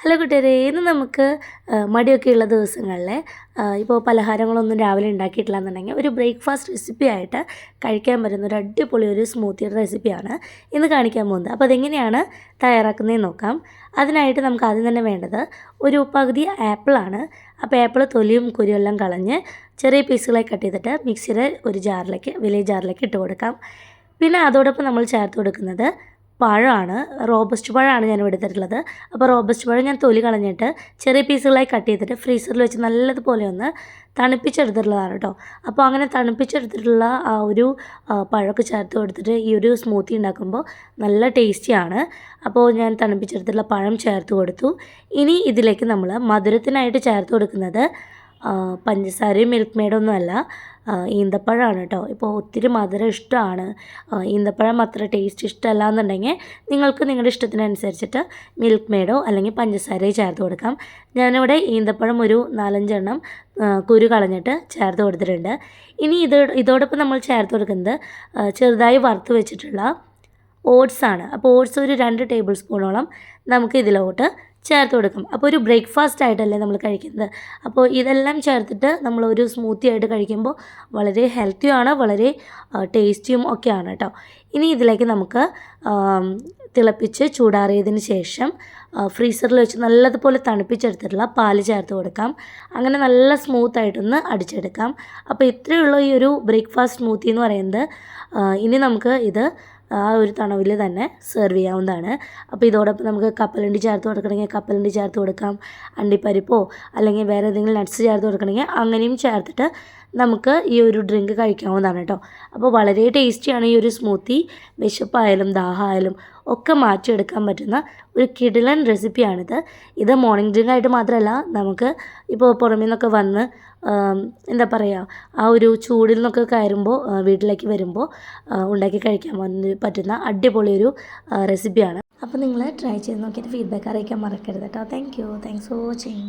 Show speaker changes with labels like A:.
A: Hello കൂട്ടുകാരെ, ഇന്ന് നമുക്ക് മടിയൊക്കെയുള്ള ദിവസങ്ങളിൽ ഇപ്പോൾ പലഹാരങ്ങളൊന്നും രാവിലെ ഉണ്ടാക്കിയിട്ടില്ല എന്നുണ്ടെങ്കിൽ ഒരു ബ്രേക്ക്ഫാസ്റ്റ് റെസിപ്പി ആയിട്ട് കഴിക്കാൻ പറ്റുന്ന ഒരു അടിപൊളി ഒരു സ്മൂത്തിയുടെ റെസിപ്പിയാണ് ഇന്ന് കാണിക്കാൻ പോകുന്നത്. അപ്പോൾ അതെങ്ങനെയാണ് തയ്യാറാക്കുന്നതെന്ന് നോക്കാം. അതിനായിട്ട് നമുക്ക് ആദ്യം തന്നെ വേണ്ടത് ഒരു പകുതി ആപ്പിളാണ്. അപ്പോൾ ആപ്പിൾ തൊലിയും കുരുവും എല്ലാം കളഞ്ഞ് ചെറിയ പീസുകളായി കട്ട് ചെയ്തിട്ട് മിക്സിയുടെ ഒരു ജാറിലേക്ക്, വലിയ ജാറിലേക്ക് ഇട്ട് കൊടുക്കാം. പിന്നെ അതോടൊപ്പം നമ്മൾ ചേർത്ത് കൊടുക്കുന്നത് പഴമാണ്. റോബസ്റ്റ് പഴമാണ് ഞാൻ എടുത്തിട്ടുള്ളത്. അപ്പോൾ റോബസ്റ്റ് പഴം ഞാൻ തൊലി കളഞ്ഞിട്ട് ചെറിയ പീസുകളായി കട്ട് ചെയ്തിട്ട് ഫ്രീസറിൽ വെച്ച് നല്ലതുപോലെ ഒന്ന് തണുപ്പിച്ചെടുത്തിട്ടുള്ളതാണ് കേട്ടോ. അപ്പോൾ അങ്ങനെ തണുപ്പിച്ചെടുത്തിട്ടുള്ള ആ ഒരു പഴമൊക്കെ ചേർത്ത് കൊടുത്തിട്ട് ഈ ഒരു സ്മൂത്തി ഉണ്ടാക്കുമ്പോൾ നല്ല ടേസ്റ്റിയാണ്. അപ്പോൾ ഞാൻ തണുപ്പിച്ചെടുത്തിട്ടുള്ള പഴം ചേർത്ത് കൊടുത്തു. ഇനി ഇതിലേക്ക് നമ്മൾ മധുരത്തിനായിട്ട് ചേർത്ത് കൊടുക്കുന്നത് പഞ്ചസാരയും മിൽക്ക് മെയ്ഡൊന്നും അല്ല, ഈന്തപ്പഴമാണ് കേട്ടോ. ഇപ്പോൾ ഒത്തിരി മധുരം ഇഷ്ടമാണ്, ഈന്തപ്പഴം അത്ര ടേസ്റ്റ് ഇഷ്ടമല്ല എന്നുണ്ടെങ്കിൽ നിങ്ങൾക്ക് നിങ്ങളുടെ ഇഷ്ടത്തിനനുസരിച്ചിട്ട് മിൽക്ക് മെയ്ഡോ അല്ലെങ്കിൽ പഞ്ചസാരയോ ചേർത്ത് കൊടുക്കാം. ഞാനിവിടെ ഈന്തപ്പഴം ഒരു 4-5 എണ്ണം കുരു കളഞ്ഞിട്ട് ചേർത്ത് കൊടുത്തിട്ടുണ്ട്. ഇനി ഇതോടൊപ്പം നമ്മൾ ചേർത്ത് കൊടുക്കുന്നത് ചെറുതായി വറുത്ത് വെച്ചിട്ടുള്ള ഓട്സാണ്. അപ്പോൾ ഓട്സ് ഒരു 2 ടേബിൾ സ്പൂണോളം നമുക്ക് ഇതിലോട്ട് ചേർത്ത് കൊടുക്കും. അപ്പോൾ ഒരു ബ്രേക്ക്ഫാസ്റ്റ് ആയിട്ടല്ലേ നമ്മൾ കഴിക്കുന്നത്. അപ്പോൾ ഇതെല്ലാം ചേർത്തിട്ട് നമ്മളൊരു സ്മൂത്തി ആയിട്ട് കഴിക്കുമ്പോൾ വളരെ ഹെൽത്തിയുമാണ്, വളരെ ടേസ്റ്റിയും ഒക്കെയാണ് കേട്ടോ. ഇനി ഇതിലേക്ക് നമുക്ക് തിളപ്പിച്ച് ചൂടാറിയതിന് ശേഷം ഫ്രീസറിൽ വെച്ച് നല്ലതുപോലെ തണുപ്പിച്ചെടുത്തിട്ടുള്ള പാല് ചേർത്ത് കൊടുക്കാം. അങ്ങനെ നല്ല സ്മൂത്തായിട്ടൊന്ന് അടിച്ചെടുക്കാം. അപ്പോൾ ഇത്രയുള്ള ഈ ഒരു ബ്രേക്ക്ഫാസ്റ്റ് സ്മൂത്തി എന്ന് പറയുന്നത്. ഇനി നമുക്ക് ഇത് ആ ഒരു തണവിൽ തന്നെ സെർവ് ചെയ്യാവുന്നതാണ്. അപ്പോൾ ഇതോടൊപ്പം നമുക്ക് കപ്പലണ്ടി ചേർത്ത് കൊടുക്കണമെങ്കിൽ കപ്പലണ്ടി ചേർത്ത് കൊടുക്കാം. അണ്ടിപ്പരിപ്പോ അല്ലെങ്കിൽ വേറെ ഏതെങ്കിലും നട്ട്സ് ചേർത്ത് കൊടുക്കണമെങ്കിൽ അങ്ങനെയും ചേർത്തിട്ട് നമുക്ക് ഈ ഒരു ഡ്രിങ്ക് കഴിക്കാവുന്നതാണ് കേട്ടോ. അപ്പോൾ വളരെ ടേസ്റ്റിയാണ് ഈ ഒരു സ്മൂത്തി. വിശപ്പായാലും ദാഹമായാലും ഒക്കെ മാറ്റിയെടുക്കാൻ പറ്റുന്ന ഒരു കിടിലൻ റെസിപ്പിയാണിത്. ഇത് മോർണിംഗ് ഡ്രിങ്ക് ആയിട്ട് മാത്രമല്ല, നമുക്ക് ഇപ്പോൾ പുറമേ നിന്നൊക്കെ വന്ന് എന്താ പറയുക, ആ ഒരു ചൂടിൽ നിന്നൊക്കെ കയറുമ്പോൾ വീട്ടിലേക്ക് വരുമ്പോൾ ഉണ്ടാക്കി കഴിക്കാൻ പറ്റുന്ന അടിപൊളി ഒരു റെസിപ്പിയാണ്. അപ്പോൾ നിങ്ങൾ ട്രൈ ചെയ്ത് നോക്കിയിട്ട് ഫീഡ്ബാക്ക് അറിയിക്കാൻ മറക്കരുത് കേട്ടോ. Thanks for watching.